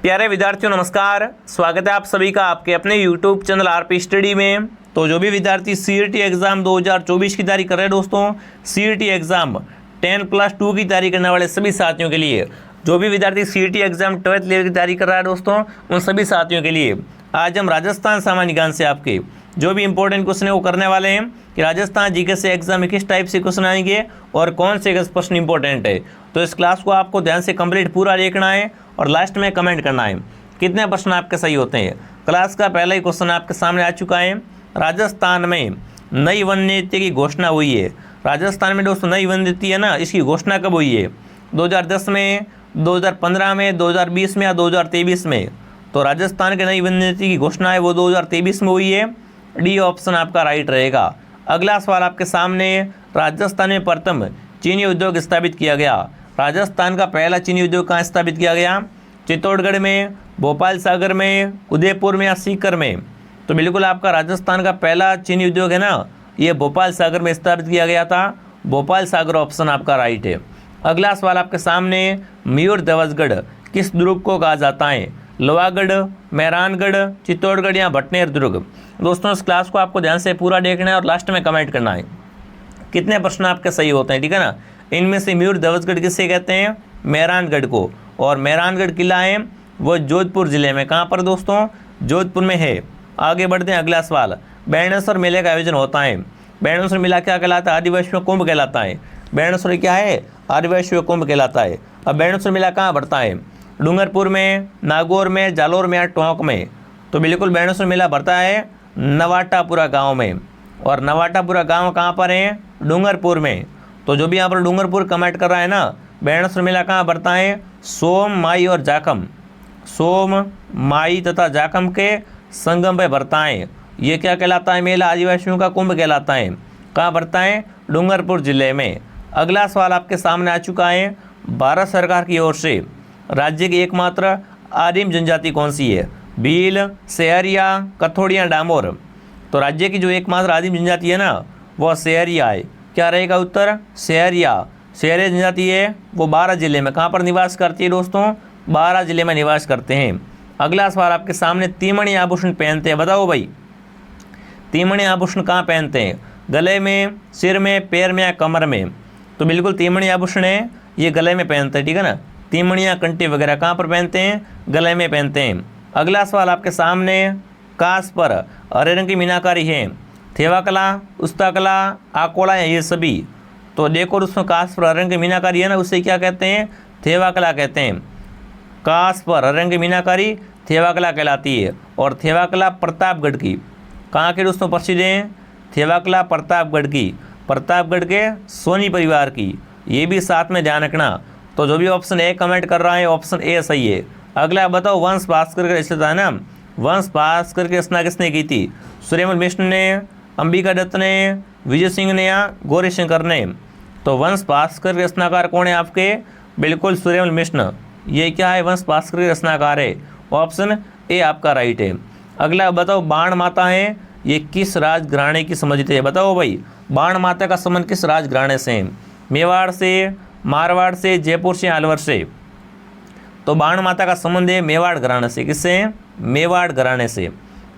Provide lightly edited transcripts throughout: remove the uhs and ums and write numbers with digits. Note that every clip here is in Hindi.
प्यारे विद्यार्थियों नमस्कार, स्वागत है आप सभी का आपके अपने YouTube चैनल आरपी स्टडी में। तो जो भी विद्यार्थी सीईटी एग्जाम 2024 की तैयारी कर रहे हैं दोस्तों, सीईटी एग्जाम 10+2 की तैयारी करने वाले सभी साथियों के लिए, जो भी विद्यार्थी सीईटी एग्जाम 12th लेवल की तैयारी कर रहा है दोस्तों, उन सभी साथियों के लिए आज हम राजस्थान सामान्य ज्ञान से आपके जो भी इंपॉर्टेंट क्वेश्चन है वो करने वाले हैं कि राजस्थान जीके से एग्जाम में किस टाइप से क्वेश्चन आएंगे और कौन से प्रश्न इंपॉर्टेंट है। तो इस क्लास को आपको ध्यान से कंप्लीट पूरा देखना है और लास्ट में कमेंट करना है कितने प्रश्न आपके सही होते हैं। क्लास का पहला ही क्वेश्चन आपके सामने आ चुका है। राजस्थान में नई वन नीति की घोषणा हुई है। राजस्थान में दोस्तों नई वन नीति है ना, इसकी घोषणा कब हुई है? 2010 में, 2015 में, 2020 में या 2023 में? तो राजस्थान की नई वन नीति की घोषणा है वो 2023 में हुई है। डी ऑप्शन आपका राइट रहेगा। अगला सवाल आपके सामने, राजस्थान में प्रथम चीनी उद्योग स्थापित किया गया। राजस्थान का पहला चीनी उद्योग कहाँ स्थापित किया गया? चित्तौड़गढ़ में, भोपाल सागर में, उदयपुर में या सीकर में? तो बिल्कुल आपका राजस्थान का पहला चीनी उद्योग है ना, ये भोपाल सागर में स्थापित किया गया था। भोपाल सागर ऑप्शन आपका राइट है। अगला सवाल आपके सामने, मयूर ध्वजगढ़ किस दुर्ग को कहा जाता है? लोहागढ़, मेहरानगढ़, चित्तौड़गढ़ या भटनेर दुर्ग? दोस्तों इस क्लास को आपको ध्यान से पूरा देखना है और लास्ट में कमेंट करना है कितने प्रश्न आपके सही होते हैं, ठीक है ना। इनमें से मयूर ध्वजगढ़ किसे कहते हैं? मेहरानगढ़ को। और मेहरानगढ़ किला है वो जोधपुर जिले में। कहाँ पर दोस्तों? जोधपुर में है। आगे बढ़ते हैं। अगला सवाल, बेणेश्वर मेले का आयोजन होता है। बेणेश्वर मेला क्या कहलाता है? आदिवासी कुंभ कहलाता है। बेणेश्वर क्या है? आदिवासी कुंभ कहलाता है। अब बेणेश्वर मेला कहाँ बढ़ता है? डूंगरपुर में, नागौर में, जालोर में या टोंक में? तो बिल्कुल बेणेश्वर मेला बढ़ता है नवाटापुरा गांव में। और नवाटापुरा गांव कहाँ पर है? डूंगरपुर में। तो जो भी यहाँ पर डूंगरपुर कमेंट कर रहा है ना, बेणेश्वर मेला कहाँ बढ़ता है? सोम, माई और जाखम, सोम, माई तथा जाखम के संगम पे बढ़ता है। ये क्या कहलाता है? मेला आदिवासियों का कुंभ कहलाता है। कहाँ बढ़ता है? डूंगरपुर जिले में। अगला सवाल आपके सामने आ चुका है। भारत सरकार की ओर से राज्य की एकमात्र आदिम जनजाति कौन सी है? भील, सेहरिया, कथोड़िया, डामोर? तो राज्य की जो एकमात्र आदिम जनजाति है ना वो सेहरिया है। क्या रहेगा उत्तर? सेहरिया। सेहरिया जनजाति है वो 12 जिले में कहाँ पर निवास करती है दोस्तों? 12 जिले में निवास करते हैं। अगला सवाल आपके सामने, तीमणी आभूषण पहनते हैं, बताओ भाई तीमणी आभूषण कहाँ पहनते हैं? गले में, सिर में, पैर में या कमर में? तो बिल्कुल तीमणी आभूषण है ये गले में पहनते हैं, ठीक है ना। तीमणियाँ, कंठी वगैरह कहाँ पर पहनते हैं? गले में पहनते हैं। अगला सवाल आपके सामने, कांस पर हरे रंग की मीनाकारी है। थेवा कला, उस्ता कला, आकोड़ा या ये सभी? तो देखो दोस्तों, कांस पर हरे रंग की मीनाकारी है ना, उसे क्या कहते हैं? थेवा कला कहते हैं। कांस पर हरे रंग की मीनाकारी थेवा कला कहलाती है। और थेवा कला प्रतापगढ़ की, कहाँ के दोस्तों प्रसिद्ध हैं? थेवा कला प्रतापगढ़ की, प्रतापगढ़ के सोनी परिवार की। ये भी साथ में ध्यान रखना। तो जो भी ऑप्शन ए कमेंट कर रहा है ऑप्शन ए सही है। अगला बताओ, वंश भास्कर का रचना है ना, वंश भास्कर की रचना किसने की थी? सूर्यमल मिश्र ने, अंबिका दत्त ने, विजय सिंह ने या गौरी शंकर ने? तो वंश भास्कर के रचनाकार कौन है आपके? बिल्कुल सूर्यमल मिश्र। ये क्या है? वंश भास्कर के रचनाकार है। ऑप्शन ए आपका राइट है। अगला बताओ, बाण माता है ये किस राजघराने की समझते हैं? बताओ भाई, बाण माता का संबंध किस राजघराने से है? मेवाड़ से, मारवाड़ से, जयपुर से, अलवर से? तो बाण माता का संबंध है मेवाड़ घराने से। किससे? मेवाड़ घराने से।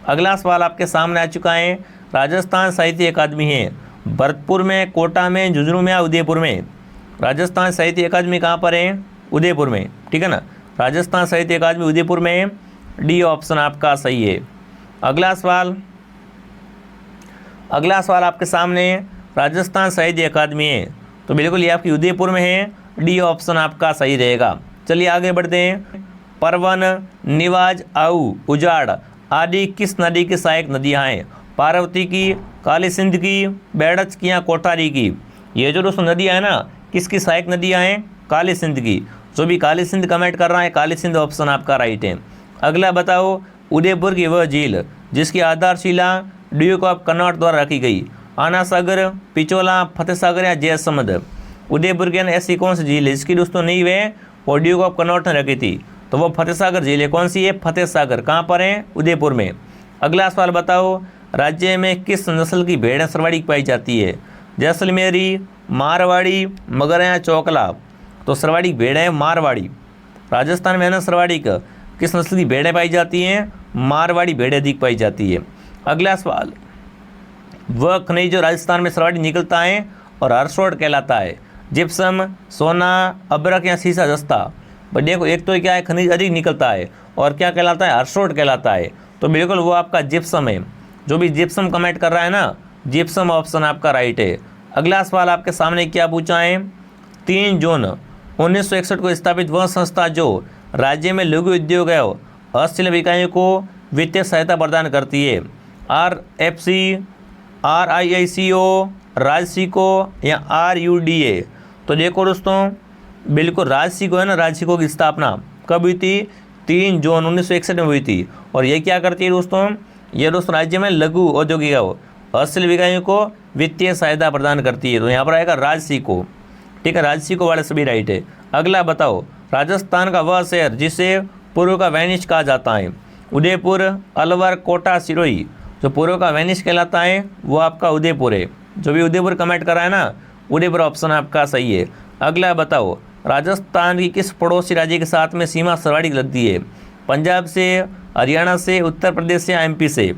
अगला सवाल आपके सामने आ चुका है। राजस्थान साहित्य अकादमी है भरतपुर में, कोटा में, झुंझुनू में या उदयपुर में? राजस्थान साहित्य अकादमी कहाँ पर है? उदयपुर में, ठीक है ना। राजस्थान साहित्य अकादमी उदयपुर में है। डी ऑप्शन आपका सही है। अगला सवाल आपके सामने, राजस्थान साहित्य अकादमी है तो बिल्कुल ये आपकी उदयपुर में है। डी ऑप्शन आपका सही रहेगा। चलिए आगे बढ़ते हैं। परवन, निवाज, आऊ, उजाड़ आदि किस नदी की सहायक नदियाँ हैं? पार्वती की, काली सिंध की, बेड़च की या कोठारी की? ये जो दोस्तों नदियाँ हैं ना, किसकी सहायक नदियाँ हैं? काली सिंध की। जो भी काली सिंध कमेंट कर रहा है काली सिंध ऑप्शन आपका राइट है। अगला बताओ, उदयपुर की वह झील जिसकी आधारशिला ड्यूक ऑफ कन्नौज द्वारा रखी गई? आना सागर, पिचोला, फतेह सागर या जयसमंद? उदयपुर की ऐसी कौन सी झील है जिसकी दोस्तों नींव है वो ड्यूक ऑफ कन्नौज ने रखी थी? तो वो फतेह सागर झील है। कौन सी है? फतेह सागर। कहाँ पर है? उदयपुर में। अगला सवाल बताओ, राज्य में किस नस्ल की भेड़ सर्वाधिक पाई जाती है? जैसलमेरी, मारवाड़ी, मगर या चौकला? तो सर्वाधिक भेड़ है मारवाड़ी। राजस्थान में है ना सर्वाधिक। किस नस्ल की भेड़ें पाई जाती हैं? मारवाड़ी भेड़ें अधिक पाई जाती है। अगला सवाल, वह खनिज जो राजस्थान में सर्वाधिक निकलता है और हर्सोड कहलाता है? जिप्सम, सोना, अब्रक या सीसा जस्ता? भाई देखो, एक तो क्या है, खनिज अधिक निकलता है और क्या कहलाता है? हर्सोड कहलाता है। तो बिल्कुल वो आपका जिप्सम है। जो भी जिप्सम कमेंट कर रहा है ना, जिप्सम ऑप्शन आपका राइट है। अगला सवाल आपके सामने क्या पूछा है? 3 जून 1961 को स्थापित वह संस्था जो राज्य में लघु उद्योग है हस्तशिल्प इकाइयों को वित्तीय सहायता प्रदान करती है? RFC, RIICO, राजसिको या RUDA? तो देखो दोस्तों, बिल्कुल राजसिको है ना, राजसिको की स्थापना कब हुई थी? 3 जून 1961 में हुई थी। और ये क्या करती है दोस्तों? ये दोस्तों राज्य में लघु औद्योगिक हस्तशिल्प इकाइयों को वित्तीय सहायता प्रदान करती है। तो यहाँ पर आएगा राजसिको। ठीक है, राजसिको वाले सभी राइट है। अगला बताओ, राजस्थान का वह शहर जिसे पूर्व का वेनिस कहा जाता है? उदयपुर, अलवर, कोटा, सिरोही? जो पूर्व का वेनिस कहलाता है वो आपका उदयपुर है। जो भी उदयपुर कमेंट कर रहा है ना, उदयपुर ऑप्शन आपका सही है। अगला बताओ, राजस्थान की किस पड़ोसी राज्य के साथ में सीमा सर्वाधिक लगती है? पंजाब से, हरियाणा से, उत्तर प्रदेश से या MP से?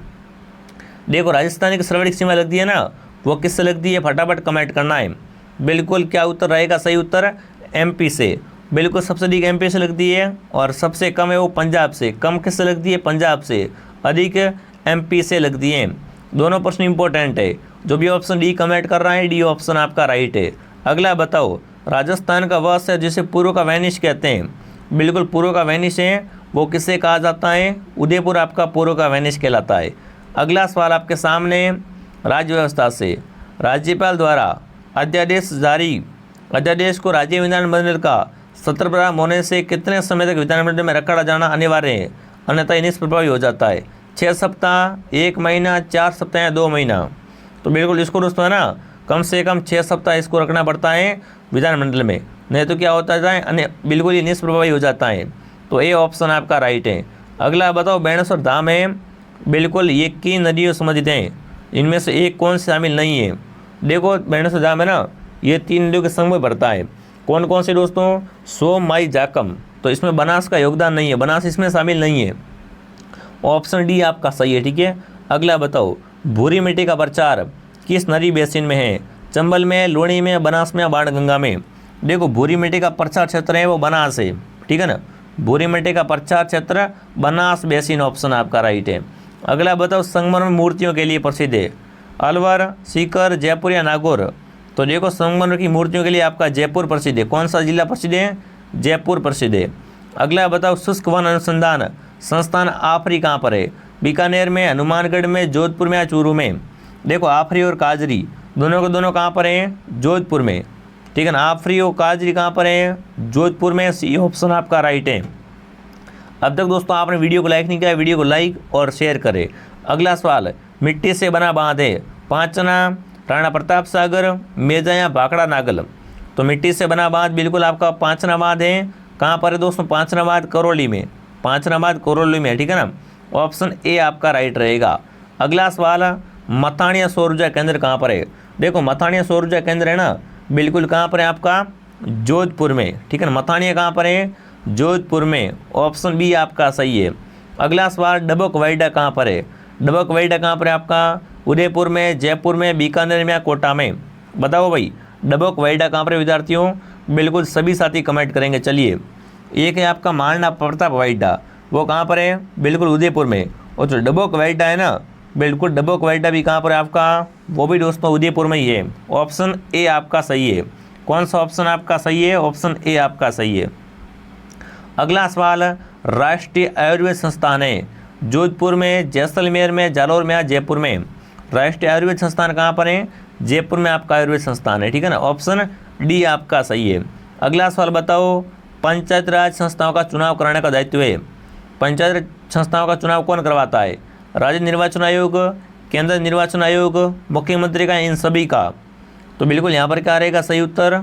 देखो, राजस्थान की सर्वाधिक सीमा लगती है ना, वो किससे लगती है? फटाफट कमेंट करना है। बिल्कुल क्या उत्तर रहेगा? सही उत्तर MP से। बिल्कुल सबसे अधिक MP से लगती है और सबसे कम है वो पंजाब से। कम किससे लगती है? पंजाब से। अधिक MP से लगती है। दोनों प्रश्न इंपॉर्टेंट है। जो भी ऑप्शन डी कमेंट कर रहा है, डी ऑप्शन आपका राइट है। अगला बताओ, राजस्थान का वह शहर जिसे पूर्व का वेनिस कहते हैं? बिल्कुल पूर्व का वेनिस है, वो किससे कहा जाता है? उदयपुर आपका पूर्व का वेनिस कहलाता है। अगला सवाल आपके सामने, राज्य व्यवस्था से राज्यपाल द्वारा अध्यादेश को राज्य विधानमंडल का सत्र प्रारंभ होने से कितने समय तक विधानमंडल में रखा जाना अनिवार्य है, अन्यथा निष्प्रभावी हो जाता है? 6 सप्ताह, 1 महीना, 4 सप्ताह या 2 महीना? तो बिल्कुल इसको दोस्तों है ना, कम से कम 6 सप्ताह इसको रखना पड़ता है विधानमंडल में, नहीं तो क्या होता है? बिल्कुल ये निष्प्रभावी हो जाता है। तो ए ऑप्शन आपका राइट है। अगला बताओ, बेणेश्वर धाम है, बिल्कुल ये किन नदियों संबंधित हैं? इनमें से एक कौन सी शामिल नहीं है? देखो, बेणेश्वर धाम है ना, ये 3 नदियों के संग में भरता है। कौन कौन से दोस्तों? सोम, माई, जाकम। तो इसमें बनास का योगदान नहीं है, बनास इसमें शामिल नहीं है। ऑप्शन डी आपका सही है। ठीक है, अगला बताओ, भूरी मिट्टी का प्रचार किस नदी बेसिन में है? चंबल में, लूणी में, बनास में या बाणगंगा में? देखो, भूरी मिट्टी का प्रचार क्षेत्र है वो बनास है। ठीक है ना, भूरी मिट्टी का प्रचार क्षेत्र बनास बेसिन ऑप्शन आपका राइट है। अगला बताओ, संगमरमर मूर्तियों के लिए प्रसिद्ध है? अलवर, सीकर, जयपुर या नागौर? तो देखो, संगमरमर की मूर्तियों के लिए आपका जयपुर प्रसिद्ध है। कौन सा जिला प्रसिद्ध है? जयपुर प्रसिद्ध है। अगला बताओ, शुष्क वन अनुसंधान संस्थान आफरी कहाँ पर है? बीकानेर में, हनुमानगढ़ में, जोधपुर में या चूरू में? देखो, आफरी और काजरी दोनों के दोनों कहाँ पर हैं? जोधपुर में। ठीक है ना, आफरी और काजरी कहाँ पर है? जोधपुर में। सी ऑप्शन आपका राइट है। अब तक दोस्तों आपने वीडियो को लाइक नहीं किया, वीडियो को लाइक और शेयर करें। अगला सवाल, मिट्टी से बना बांध है? पांचना, राणा प्रताप सागर, मेजा या भाखड़ा नागल? तो मिट्टी से बना बांध बिल्कुल आपका पांचना बांध है। कहाँ पर है दोस्तों? पांचना बांध करौली में। पांचना बांध करौली में, ठीक है ना, ऑप्शन ए आपका राइट रहेगा। अगला सवाल, मथानिया सौर ऊर्जा केंद्र कहाँ पर है? देखो, मथानिया सौर ऊर्जा केंद्र है ना, बिल्कुल कहाँ पर है आपका? जोधपुर में। ठीक है ना, मथानिया कहाँ पर है? जोधपुर में। ऑप्शन बी आपका सही है। अगला सवाल, डबक वाइडा कहाँ पर है? डबक वाइडा कहाँ पर है आपका? उदयपुर में, जयपुर में, बीकानेर में या कोटा में? बताओ भाई, डबक वाइडा कहाँ पर है विद्यार्थियों? बिल्कुल सभी साथी कमेंट करेंगे। चलिए, एक है आपका महाराणा प्रताप वाइडा, वो कहाँ पर है? बिल्कुल उदयपुर में। और जो डबक वाइडा है ना, बिल्कुल डबक वाइडा भी कहाँ पर है आपका? वो भी दोस्तों उदयपुर में ही है। ऑप्शन ए आपका सही है। कौन सा ऑप्शन आपका सही है? ऑप्शन ए आपका सही है। अगला सवाल, राष्ट्रीय आयुर्वेद संस्थान है जोधपुर में, जैसलमेर में, जालौर में या जयपुर में? राष्ट्रीय आयुर्वेद संस्थान कहाँ पर है? जयपुर में आपका आयुर्वेद संस्थान है। ठीक है ना, ऑप्शन डी आपका सही है। अगला सवाल बताओ, पंचायत राज संस्थाओं का चुनाव कराने का दायित्व है? पंचायत संस्थाओं का चुनाव कौन करवाता है? राज्य निर्वाचन आयोग, केंद्र निर्वाचन आयोग, मुख्यमंत्री का, इन सभी का? तो बिल्कुल यहाँ पर क्या रहेगा सही उत्तर?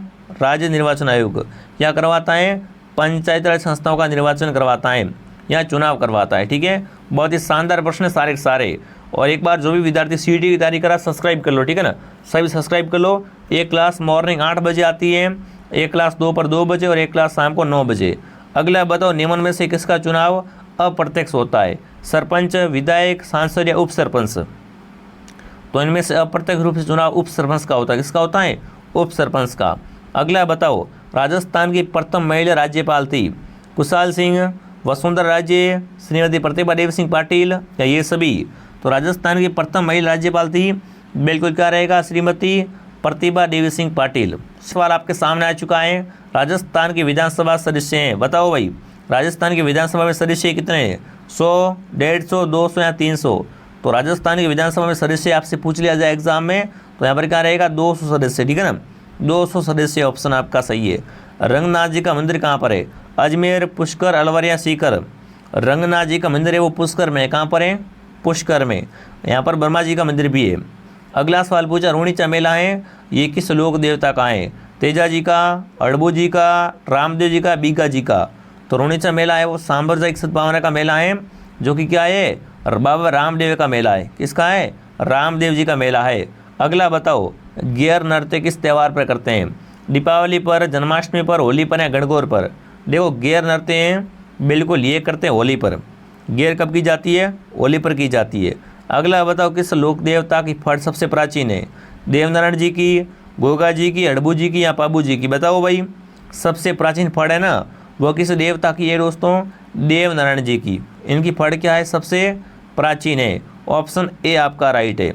राज्य निर्वाचन आयोग क्या करवाता है? पंचायत राज संस्थाओं का निर्वाचन करवाता है या चुनाव करवाता है। ठीक है, बहुत ही शानदार प्रश्न सारे के सारे। और एक बार जो भी विद्यार्थी CET की तैयारी करा, सब्सक्राइब कर लो। ठीक है ना, सभी सब्सक्राइब कर लो। एक क्लास मॉर्निंग 8 बजे आती है, एक क्लास दोपहर 2 बजे और एक क्लास शाम को 9 बजे। अगला बताओ, निम्न में से किसका चुनाव अप्रत्यक्ष होता है? सरपंच, विधायक, सांसद या उप सरपंच? तो इनमें से अप्रत्यक्ष रूप से चुनाव उप सरपंच का होता है। किसका होता है? उप सरपंच का। अगला बताओ, राजस्थान की प्रथम महिला राज्यपाल थी? कुशाल सिंह, वसुंधरा राजे, श्रीमती प्रतिभा देवी सिंह पाटिल या ये सभी? तो राजस्थान की प्रथम महिला राज्यपाल थी, बिल्कुल क्या रहेगा? श्रीमती प्रतिभा देवी सिंह पाटिल। सवाल आपके सामने आ चुका है। राजस्थान के विधानसभा सदस्य हैं, बताओ भाई राजस्थान की विधानसभा में सदस्य कितने हैं? 100, 150, 200 या 300? तो राजस्थान की विधानसभा में सदस्य आपसे पूछ लिया जाए एग्जाम में, तो यहाँ पर क्या रहेगा? 200 सदस्य, ठीक है ना? 200 सदस्य ऑप्शन आपका सही है। रंगनाथ जी का मंदिर कहाँ पर है? अजमेर, पुष्कर, अलवर या सीकर? रंगनाथ जी का मंदिर है वो पुष्कर में है। कहाँ पर है? पुष्कर में। यहाँ पर ब्रह्मा जी का मंदिर भी है। अगला सवाल पूछा, रोहिणी मेला है ये किस लोक देवता का है? तेजा जी का, अड़बू जी का, रामदेव जी का, बीका जी का? तो रोहिणी मेला है वो सांबरजाई सद्भावना का मेला है, जो कि क्या है? बाबा रामदेव का मेला है। किसका है? रामदेव जी का मेला है। अगला बताओ, गेर नृत्य किस त्यौहार पर करते हैं? दीपावली पर, जन्माष्टमी पर, होली पर या गणगौर पर? देखो गेर नृत्य हैं बिल्कुल ये करते हैं होली पर। गेर कब की जाती है? होली पर की जाती है। अगला बताओ, किस लोक देवता की फट सबसे प्राचीन है? देवनारायण जी की, गोगा जी की, अड़बू जी की या पाबू जी की? बताओ भाई, सबसे प्राचीन फड़ है ना वो किस देवता की है दोस्तों? देवनारायण जी की। इनकी फड़ क्या है? सबसे प्राचीन है। ऑप्शन ए आपका राइट है।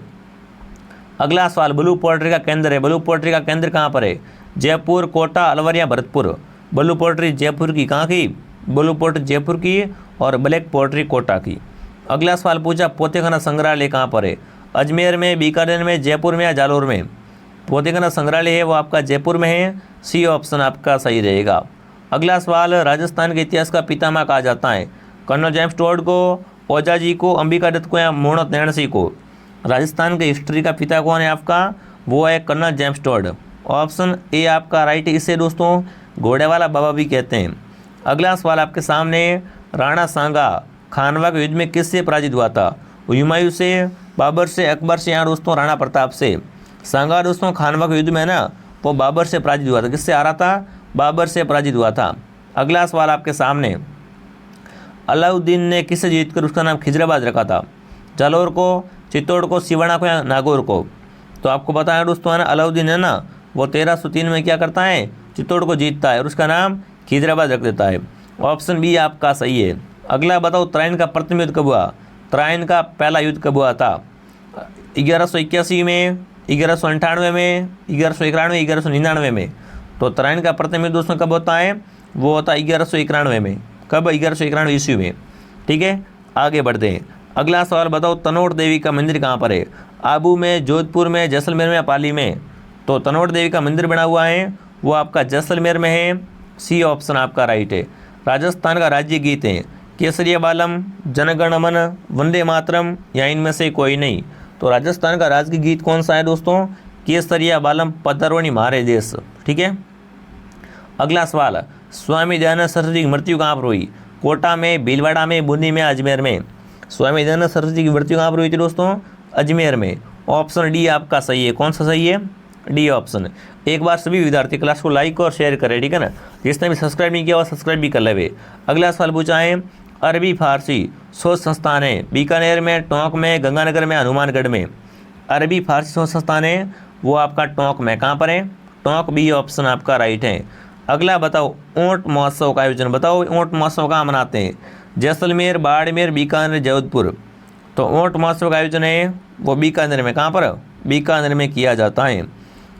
अगला सवाल, ब्लू पोल्ट्री का केंद्र है? ब्लू पोल्ट्री का केंद्र कहाँ पर है? जयपुर, कोटा, अलवर या भरतपुर? ब्लू पोल्ट्री जयपुर की। कहाँ की? ब्लू पोल्ट्री जयपुर की और ब्लैक पोल्ट्री कोटा की। अगला सवाल पूछा, पोतेखाना संग्रहालय कहाँ पर है? अजमेर में, बीकानेर में, जयपुर में या जालौर में? पोतेखाना संग्रहालय है वो आपका जयपुर में है। सी ऑप्शन आपका सही रहेगा। अगला सवाल, राजस्थान के इतिहास का पितामह कहा जाता है? कर्नल जेम्स टोड को, ओझा जी को, अंबिका दत्त को या मोहम्मद नैन सिंह को? राजस्थान के हिस्ट्री का पिता कौन है आपका? वो है colonel James Tod. Option A आपका राइट है। इसे दोस्तों घोड़े वाला बाबा भी कहते हैं। अगला सवाल आपके सामने, राणा सांगा खानवा के युद्ध में किससे पराजित हुआ था? हुमायूं से, बाबर से, अकबर से या दोस्तों राणा प्रताप से? सांगा दोस्तों खानवा के युद्ध में ना वो बाबर से पराजित हुआ था। किससे हारा था? बाबर से पराजित हुआ था। अगला सवाल आपके सामने, अलाउद्दीन ने किसे जीतकर उसका नाम खिजराबाद रखा था? जालौर को, चित्तौड़ को, सिवाना को या नागौर को? तो आपको पता है दोस्तों है ना, अलाउद्दीन है ना वो 1303 में क्या करता है? चित्तौड़ को जीतता है और उसका नाम खिजराबाद रख देता है। ऑप्शन बी आपका सही है। अगला बताओ, त्राइन का प्रथम युद्ध कब हुआ? त्राइन का पहला युद्ध कब हुआ था? 1181 में, 1198 में, 1191, 1199 में? तो त्राइन का प्रथम युद्ध दोस्तों कब होता है? वो होता है 1191 में। कब? 1191 ईस्वी में। ठीक है, आगे बढ़ते हैं। अगला सवाल बताओ, तनोट देवी का मंदिर कहाँ पर है? आबू में, जोधपुर में, जैसलमेर में या पाली में? तो तनोट देवी का मंदिर बना हुआ है वो आपका जैसलमेर में है। सी ऑप्शन आपका राइट है। राजस्थान का राज्य गीत है केसरिया बालम, जनगण मन, वंदे मातरम या इनमें से कोई नहीं? तो राजस्थान का राज्य गीत कौन सा है दोस्तों? केसरिया बालम, पतरोनी मारे देश। ठीक है। अगला सवाल, स्वामी दयानंद सरस्वती की मृत्यु कहाँ पर हुई? कोटा में, भीलवाड़ा में, बूंदी में, अजमेर में? स्वामी दयानंद सरस्वती की मृत्यु कहाँ पर हुई थी दोस्तों? अजमेर में। ऑप्शन डी आपका सही है। कौन सा सही है? D option. एक बार सभी विद्यार्थी क्लास को लाइक और शेयर करें, ठीक है ना। जिसने भी सब्सक्राइब नहीं किया हुआ सब्सक्राइब भी कर ले। अगला सवाल पूछा है, अरबी फारसी शोध संस्थान है बीकानेर में, टोंक में, गंगानगर में, हनुमानगढ़ में? अरबी फारसी शोध संस्थान है वो आपका टोंक में। कहाँ पर है? टोंक। बी ऑप्शन आपका राइट है। अगला बताओ, ऊँट महोत्सव का आयोजन बताओ, ऊँट महोत्सव कहाँ मनाते हैं? जैसलमेर, बाड़मेर, बीकानेर, जोधपुर? तो ऊँट महोत्सव का आयोजन है वो बीकानेर में। कहाँ पर? बीकानेर में किया जाता है।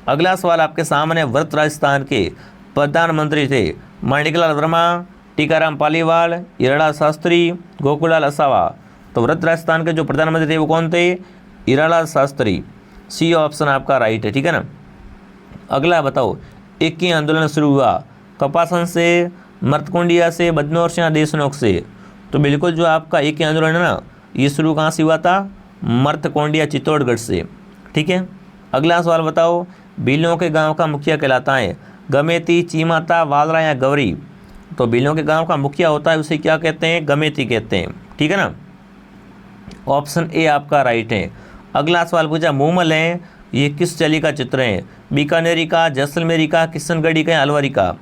अगला सवाल आपके सामने, व्रत राजस्थान के प्रधानमंत्री थे माणिकलाल वर्मा, टीकाराम पालीवाल, हीरालाल शास्त्री, गोकुलाल असावा? तो व्रत राजस्थान के जो प्रधानमंत्री थे वो कौन थे? हीरालाल शास्त्री। सी ऑप्शन आपका राइट है, ठीक है ना। अगला बताओ, इक्की आंदोलन शुरू हुआ कपासन से, मर्तकुंडिया से, बदनौर से या देशनोक से? तो बिल्कुल जो आपका इक्की आंदोलन है ना ये शुरू कहाँ से हुआ था? मर्तकुंडिया, चित्तौड़गढ़ से। ठीक है। अगला सवाल बताओ, भीलों के गांव का मुखिया कहलाता है गमेती, चीमाता, वालरा या गौरी? तो भीलों के गांव का मुखिया होता है उसे क्या कहते हैं? गमेती कहते हैं। ठीक है ना। ऑप्शन ए आपका राइट है। अगला सवाल पूछा, मूमल है ये किस शैली का चित्र है? बीकानेरी का, जैसलमेरी का, किशनगढ़ी का या अलवरी का?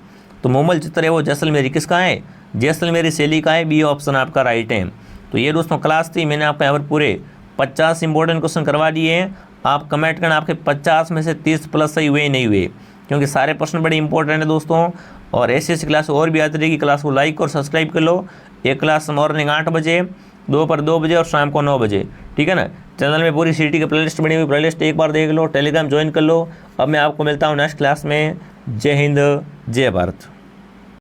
तो मूमल चित्र है वो जैसलमेरी। किसका है? जैसलमेरी शैली का है, बी ऑप्शन आपका राइट है। तो ये दोस्तों क्लास थी, मैंने आपको यहाँ पर पूरे 50 इंपॉर्टेंट क्वेश्चन करवा दिए हैं। आप कमेंट करना आपके 50 में से 30 प्लस सही हुए नहीं हुए, क्योंकि सारे प्रश्न बड़े इंपॉर्टेंट है दोस्तों। और ऐसी क्लास और भी आती रहेगी, क्लास को लाइक और सब्सक्राइब कर लो। एक क्लास मॉर्निंग 8 बजे, दोपहर 2 बजे और शाम को 9 बजे, ठीक है ना। चैनल में पूरी सीटी की प्लेलिस्ट बनी हुई, प्लेलिस्ट एक बार देख लो, टेलीग्राम ज्वाइन कर लो। अब मैं आपको मिलता हूँ नेक्स्ट क्लास में। जय हिंद, जय भारत।